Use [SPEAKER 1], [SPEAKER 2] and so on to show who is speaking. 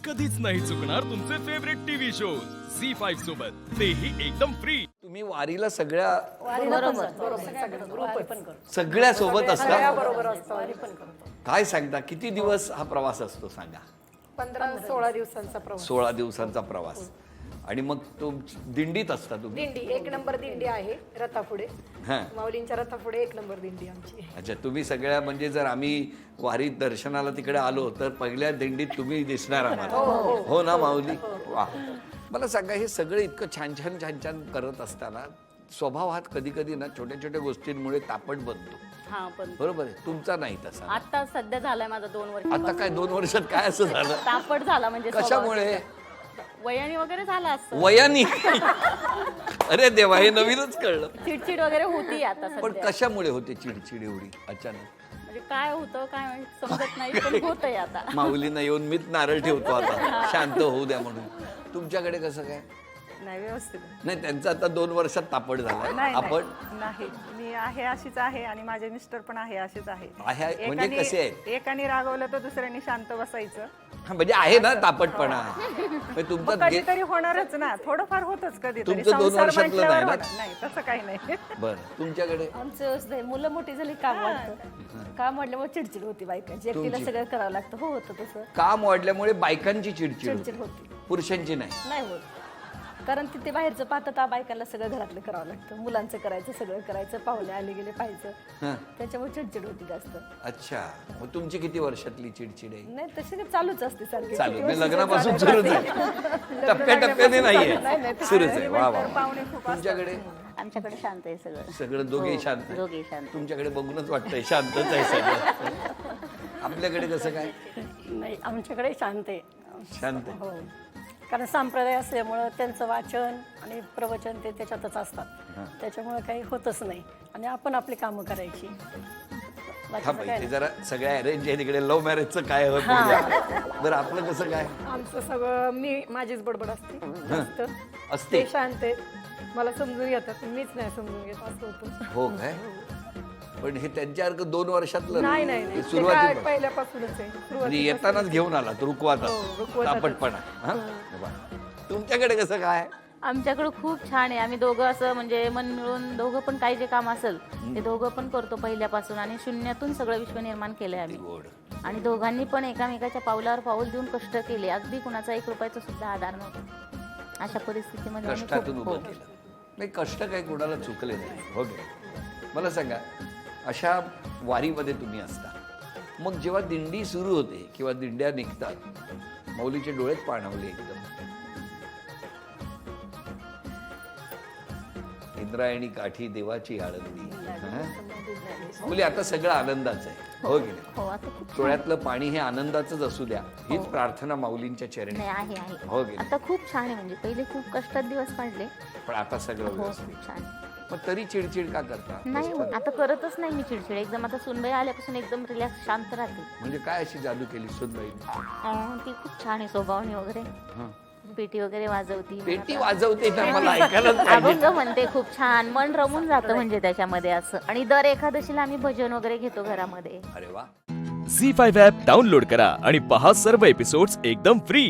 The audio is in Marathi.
[SPEAKER 1] कधीच नाही चुकणार तुमचे फेवरेट टीव्ही शोज झी5 सोबत, तेही एकदम फ्री.
[SPEAKER 2] तुम्ही वारीला सगळ्या
[SPEAKER 3] बरोबर
[SPEAKER 2] सगळ्या सोबत असता?
[SPEAKER 3] बरोबर असतो.
[SPEAKER 2] काय सांगता, किती दिवस हा प्रवास असतो सांगा?
[SPEAKER 3] 15-16 दिवसांचा प्रवास.
[SPEAKER 2] 16 दिवसांचा प्रवास. आणि मग तो दिंडीत असता तुम्ही?
[SPEAKER 3] दिंडी 1 नंबर दिंडी आहे रथापुढे.
[SPEAKER 2] हा.
[SPEAKER 3] माऊलींच्या रथापुढे 1 नंबर दिंडी आमची.
[SPEAKER 2] अच्छा, तुम्ही सगळ्या म्हणजे जर आम्ही वारीत दर्शनाला तिकडे आलो तर पहिल्या दिंडीत तुम्ही दिसणार आम्हाला. हो ना माऊली? वा. मला सांगा, हे सगळं इतकं छान छान छान छान करत असताना स्वभावात कधी कधी ना छोट्या छोट्या गोष्टींमुळे तापट बनतो.
[SPEAKER 4] हा पण
[SPEAKER 2] बरोबर आहे? तुमचा नाही तसा.
[SPEAKER 4] आता सध्या झालाय माझा 2 वर्ष.
[SPEAKER 2] आता काय 2 वर्षात काय असं झालं?
[SPEAKER 4] तापट झाला म्हणजे
[SPEAKER 2] कशामुळे?
[SPEAKER 4] वयाने वगैरे झाला असं.
[SPEAKER 2] वयानी? अरे देवा, हे नवीनच कळलं.
[SPEAKER 4] चिडचिड वगैरे होती आता
[SPEAKER 2] पण
[SPEAKER 4] सध्या.
[SPEAKER 2] कशामुळे होते चिडचिड एवढी अचानक?
[SPEAKER 4] म्हणजे काय होतं काय माहित समजत नाही पण होतंय आता.
[SPEAKER 2] माऊलींना येऊन मीच नारळ ठेवतो आता, शांत होऊ द्या म्हणून. तुमच्याकडे कसं काय?
[SPEAKER 5] नाही व्यवस्थित.
[SPEAKER 2] नाही, त्यांचं आता 2 वर्षात तापड झालाय.
[SPEAKER 5] नाही
[SPEAKER 2] आपण
[SPEAKER 5] नाही मी आहे अशीच आहे आणि माझे मिस्टर पण आहे असेच आहे.
[SPEAKER 2] आहे म्हणजे कसे आहेत?
[SPEAKER 5] एकाने रागवलं तर दुसऱ्याने शांत बसायचं.
[SPEAKER 2] हा, म्हणजे आहे ना तापटपणा. म्हणजे
[SPEAKER 5] मग
[SPEAKER 2] तुमचं गे-
[SPEAKER 5] कधीतरी होणारच ना, थोडंफार होतच कधीतरी.
[SPEAKER 2] तुमचं 2
[SPEAKER 5] संसार
[SPEAKER 2] वर्षातलं
[SPEAKER 5] म्हटल्यावर
[SPEAKER 2] नाही ना?
[SPEAKER 5] होणार. नाही तसं काही नाही.
[SPEAKER 2] बरं, तुमच्याकडे?
[SPEAKER 6] आमचं व्यवस्थित आहे. मुलं मोठी झाली, काम वाटतं. काम वाढल्यामुळे चिडचिड होती बायकांची. एकटीला
[SPEAKER 2] तुमची?
[SPEAKER 6] सगळं करावं लागतं. हो, होतं तसं.
[SPEAKER 2] काम वाढल्यामुळे बायकांची चिडचिड
[SPEAKER 6] चिडचिड
[SPEAKER 2] होते,
[SPEAKER 6] होती.
[SPEAKER 2] पुरुषांची नाही.
[SPEAKER 6] नाही होत. कारण तिथे बाहेरचं पाहतं बायकांना सगळं घरातलं करावं लागतं. मुलांचं करायचं, सगळं करायचं, पाहुणे आले गेले पाहायचं.
[SPEAKER 2] हं.
[SPEAKER 6] त्याच्यामुळे चिडचिड होती जास्त.
[SPEAKER 2] अच्छा, मग तुमची किती वर्षातली चिडचिड आहे?
[SPEAKER 6] नाही, तशी नाही, चालूच असते सारखी.
[SPEAKER 2] चालू
[SPEAKER 6] किती
[SPEAKER 2] मी
[SPEAKER 6] वर्षाचं
[SPEAKER 2] लग्नापासून
[SPEAKER 6] चालू
[SPEAKER 2] सुरूच आहे. टप्प्याटप्प्याने नाहीये, सुरूच आहे. वा वा.
[SPEAKER 5] पाहुणे खूप असतात.
[SPEAKER 2] तुमच्याकडे?
[SPEAKER 4] आमच्याकडे शांत आहे सगळं.
[SPEAKER 2] सगळं दोघे शांत आहे?
[SPEAKER 4] दोघे शांत.
[SPEAKER 2] तुमच्याकडे बघूनच वाटतंय शांतच आहे सगळं. आपल्याकडे कसं काय?
[SPEAKER 7] नाही, आमच्याकडे शांत आहे.
[SPEAKER 2] शांत आहे.
[SPEAKER 7] हो, कारण संप्रदाय असल्यामुळं त्यांचं वाचन आणि प्रवचन ते त्याच्यातच असतात. त्याच्यामुळे काही होतच नाही आणि आपण आपली कामं करायची.
[SPEAKER 2] हा,
[SPEAKER 7] बाकीचं काय
[SPEAKER 2] ते जरा सगळ्या अरेंज आहे तिकडे. लव्ह मॅरेजचं काय होत बरं, आपलं कसं काय
[SPEAKER 3] आमचं सगळं माझीच बडबड असते जास्त.
[SPEAKER 2] असते?
[SPEAKER 3] ते शांत आहेत, मला समजून घेतात, मीच नाही समजून घेत, असं होतं.
[SPEAKER 2] हो काय? पण हे त्यांच्यासारखं 2 वर्षातलं
[SPEAKER 3] नाही नाही नाही, ते काय
[SPEAKER 2] सुरुवाती
[SPEAKER 3] पहिल्यापासूनच आहे.
[SPEAKER 2] म्हणजे
[SPEAKER 3] सुरुवातीपासून.
[SPEAKER 2] येतानाच घेऊन आला रुकवाता,
[SPEAKER 3] हो, रुकवतातच.
[SPEAKER 2] तापटपणा. हा? वा. तुमच्याकडे कसं काय?
[SPEAKER 4] आमच्याकडे खूप छान आहे. आम्ही दोघं असं म्हणजे मन मिळून दोघं पण काही जे काम असेल ते दोघं पण करतो पहिल्यापासून आणि शून्यातून सगळं विश्व निर्माण केलंय आम्ही.
[SPEAKER 2] गोड.
[SPEAKER 4] आणि दोघांनी पण एकामेकाच्या पावलावर पाऊल देऊन कष्ट केले. अगदी कुणाचा 1 रुपयाचा सुद्धा आधार नव्हता. अशा परिस्थितीमध्ये आम्ही
[SPEAKER 2] कष्टातून
[SPEAKER 4] खूप-
[SPEAKER 2] उभं
[SPEAKER 4] हो.
[SPEAKER 2] केलं. नाही, कष्ट काही कोणाला चुकले नाही. हो की. मला सांगा, अशा वारीमध्ये तुम्ही असता, मग जेव्हा दिंडी सुरू होते किंवा दिंड्या निघतात, माऊलीचे डोळेच पाणावले एकदम. इंद्रायणी काठी देवाची आळंदी. माऊली, आता सगळं आनंदाचं आहे. हो की नाही?
[SPEAKER 4] हो, आता खूप
[SPEAKER 2] डोळ्यातलं पाणी हे आनंदाचंच असू द्या, हीच प्रार्थना माऊलींच्या चरणी.
[SPEAKER 4] नाही आहे आहे.
[SPEAKER 2] हो की नाही?
[SPEAKER 4] आता खूप छान आहे. म्हणजे पहिले खूप कष्टात दिवस काढले.
[SPEAKER 2] पण आता सगळं
[SPEAKER 4] हो,
[SPEAKER 2] व्यवस्थित.
[SPEAKER 4] खूप छान.
[SPEAKER 2] मग तरी चिडचिड का करता?
[SPEAKER 4] नाही होत. आता करतच नाही मी चिडचिड. एकदम आता सुनबाई आल्यापासून एकदम रिलॅक्स शांत राहते.
[SPEAKER 2] म्हणजे काय अशी जादू केली सुनबाईने?
[SPEAKER 4] ती खूप छान आहे स्वभावाने वगैरे.
[SPEAKER 2] हं.
[SPEAKER 4] पेटी वगैरे वाजवती.
[SPEAKER 2] पेटी वाजवते ना, मला ऐकायलाच पाहिजे.
[SPEAKER 4] अभंग म्हणते खूप छान. मन रमून जातं म्हणजे त्याच्यामध्ये असं. आणि दर एकादशीला आम्ही भजन वगैरे घेतो घरामध्ये.
[SPEAKER 2] अरे वा.
[SPEAKER 1] झी5 ॲप डाउनलोड करा आणि पहा सर्व एपिसोड्स एकदम फ्री.